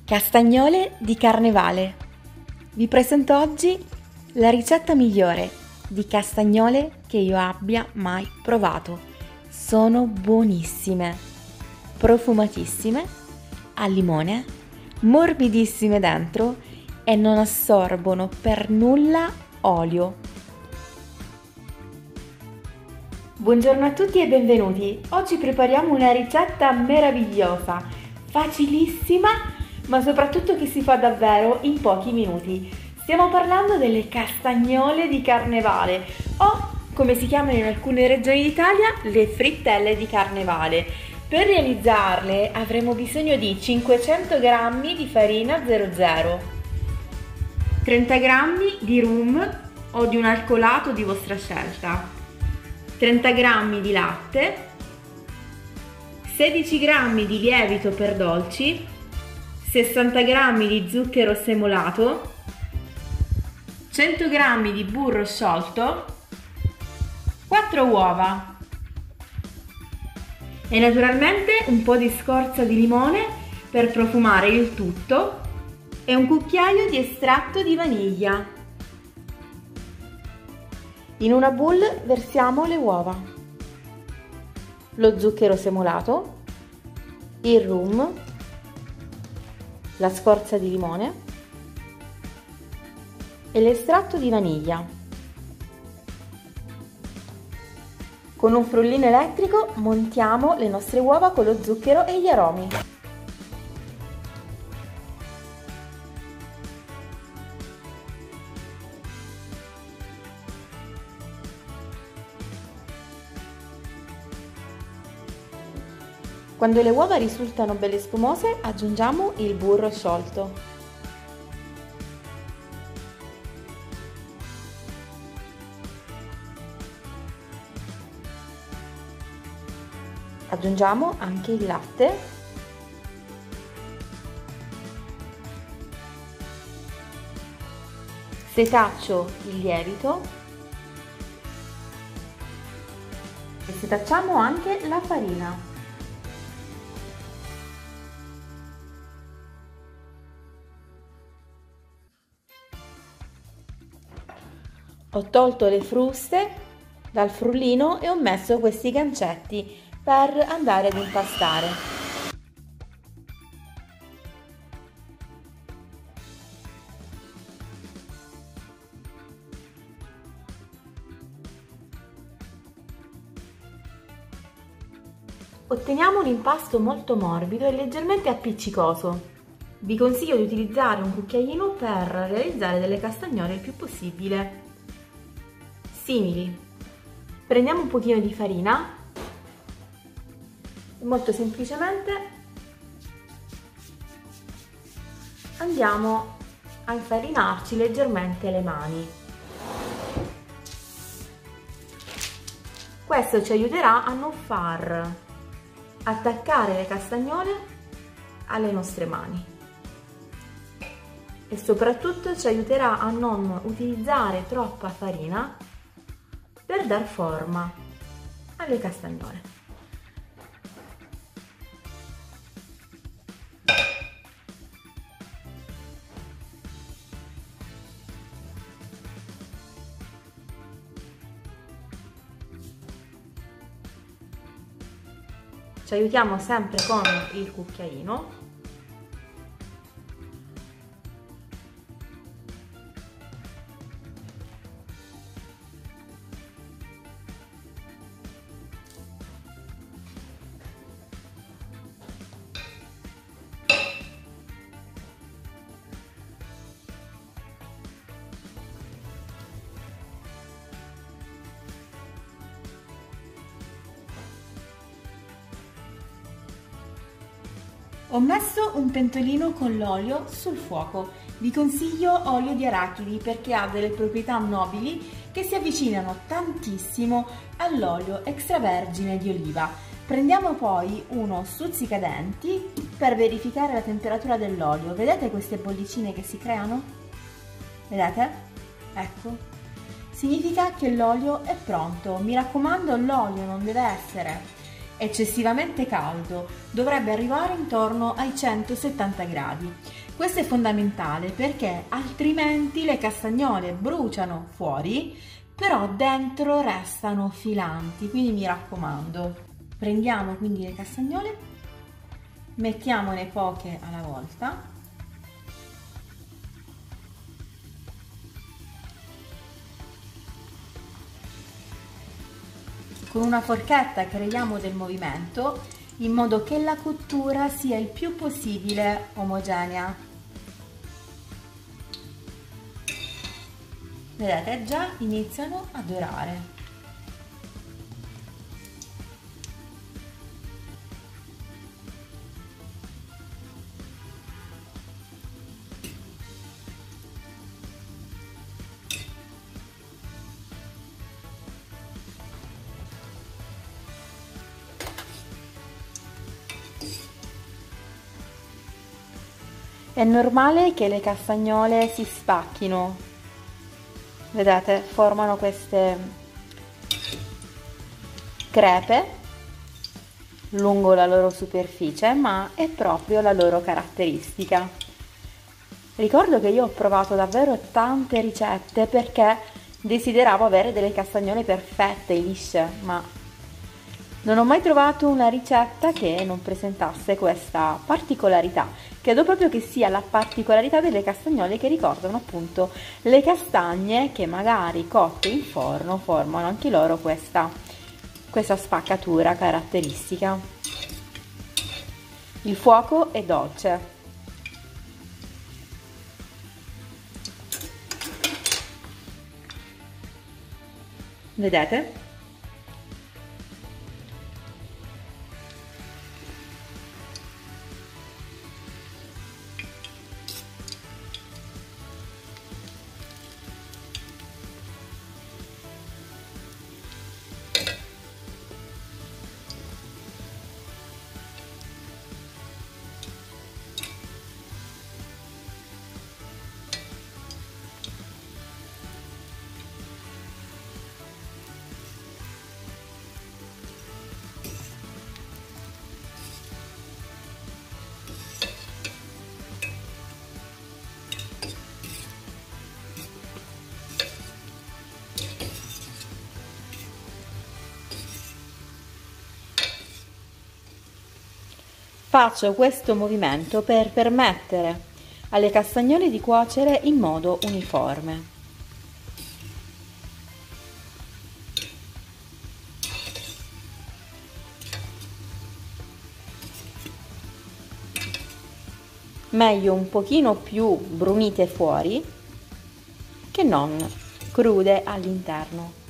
Castagnole di carnevale. Vi presento oggi la ricetta migliore di castagnole che io abbia mai provato. Sono buonissime, profumatissime, al limone, morbidissime dentro e non assorbono per nulla olio. Buongiorno a tutti e benvenuti. Oggi prepariamo una ricetta meravigliosa, facilissima, ma soprattutto che si fa davvero in pochi minuti. Stiamo parlando delle castagnole di carnevale o, come si chiamano in alcune regioni d'Italia, le frittelle di carnevale. Per realizzarle avremo bisogno di 500 g di farina 00, 30 g di rum o di un alcolato di vostra scelta, 30 g di latte, 16 g di lievito per dolci, 60 g di zucchero semolato, 100 g di burro sciolto, 4 uova e naturalmente un po' di scorza di limone per profumare il tutto e un cucchiaio di estratto di vaniglia. In una bowl versiamo le uova, lo zucchero semolato, il rum, la scorza di limone e l'estratto di vaniglia. Con un frullino elettrico montiamo le nostre uova con lo zucchero e gli aromi. Quando le uova risultano belle spumose, aggiungiamo il burro sciolto. Aggiungiamo anche il latte. Setaccio il lievito. E setacciamo anche la farina. Ho tolto le fruste dal frullino e ho messo questi gancetti per andare ad impastare. Otteniamo un impasto molto morbido e leggermente appiccicoso. Vi consiglio di utilizzare un cucchiaino per realizzare delle castagnole il più possibile simili. Prendiamo un pochino di farina e molto semplicemente andiamo a infarinarci leggermente le mani. Questo ci aiuterà a non far attaccare le castagnole alle nostre mani e soprattutto ci aiuterà a non utilizzare troppa farina per dar forma alle castagnole. Ci aiutiamo sempre con il cucchiaino. Ho messo un pentolino con l'olio sul fuoco. Vi consiglio olio di arachidi perché ha delle proprietà nobili che si avvicinano tantissimo all'olio extravergine di oliva. Prendiamo poi uno stuzzicadenti per verificare la temperatura dell'olio. Vedete queste bollicine che si creano? Vedete? Ecco. Significa che l'olio è pronto. Mi raccomando, l'olio non deve essere eccessivamente caldo, dovrebbe arrivare intorno ai 170 gradi. Questo è fondamentale perché altrimenti le castagnole bruciano fuori, però dentro restano filanti, quindi mi raccomando. Prendiamo quindi le castagnole, mettiamone poche alla volta. Con una forchetta creiamo del movimento in modo che la cottura sia il più possibile omogenea. Vedete, già iniziano a dorare. È normale che le castagnole si spacchino, vedete, formano queste crepe lungo la loro superficie, ma è proprio la loro caratteristica. Ricordo che io ho provato davvero tante ricette perché desideravo avere delle castagnole perfette, lisce, ma non ho mai trovato una ricetta che non presentasse questa particolarità. Credo proprio che sia la particolarità delle castagnole che ricordano appunto le castagne che magari cotte in forno formano anche loro questa spaccatura caratteristica. Il fuoco è dolce. Vedete? Faccio questo movimento per permettere alle castagnole di cuocere in modo uniforme. Meglio un pochino più brunite fuori che non crude all'interno.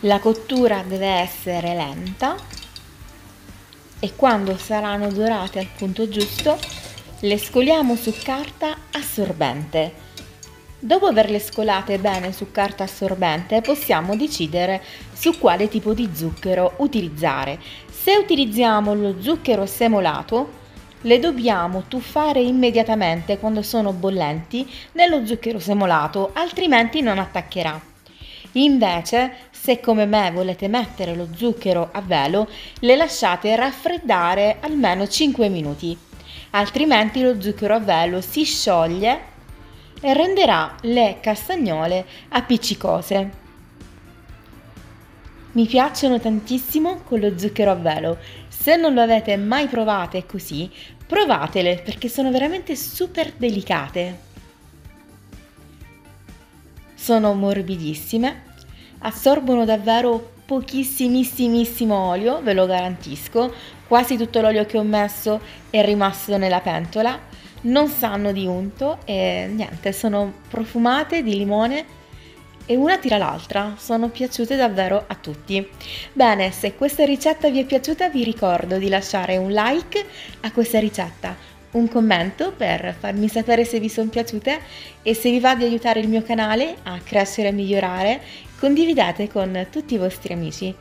La cottura deve essere lenta e quando saranno dorate al punto giusto le scoliamo su carta assorbente. Dopo averle scolate bene su carta assorbente possiamo decidere su quale tipo di zucchero utilizzare. Se utilizziamo lo zucchero semolato, le dobbiamo tuffare immediatamente quando sono bollenti nello zucchero semolato, altrimenti non attaccherà. Invece, se come me volete mettere lo zucchero a velo, le lasciate raffreddare almeno 5 minuti, altrimenti lo zucchero a velo si scioglie e renderà le castagnole appiccicose. Mi piacciono tantissimo con lo zucchero a velo. Se non lo avete mai provate così, provatele perché sono veramente super delicate. Sono morbidissime, assorbono davvero pochissimissimo olio, ve lo garantisco, quasi tutto l'olio che ho messo è rimasto nella pentola, non sanno di unto e niente, sono profumate di limone e una tira l'altra, sono piaciute davvero a tutti. Bene, se questa ricetta vi è piaciuta vi ricordo di lasciare un like a questa ricetta, un commento per farmi sapere se vi sono piaciute e se vi va di aiutare il mio canale a crescere e migliorare, condividete con tutti i vostri amici.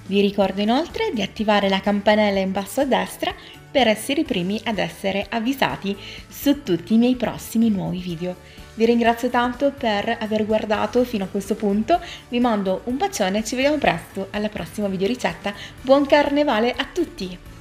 Vi ricordo inoltre di attivare la campanella in basso a destra per essere i primi ad essere avvisati su tutti i miei prossimi nuovi video. Vi ringrazio tanto per aver guardato fino a questo punto, vi mando un bacione e ci vediamo presto alla prossima video ricetta. Buon carnevale a tutti!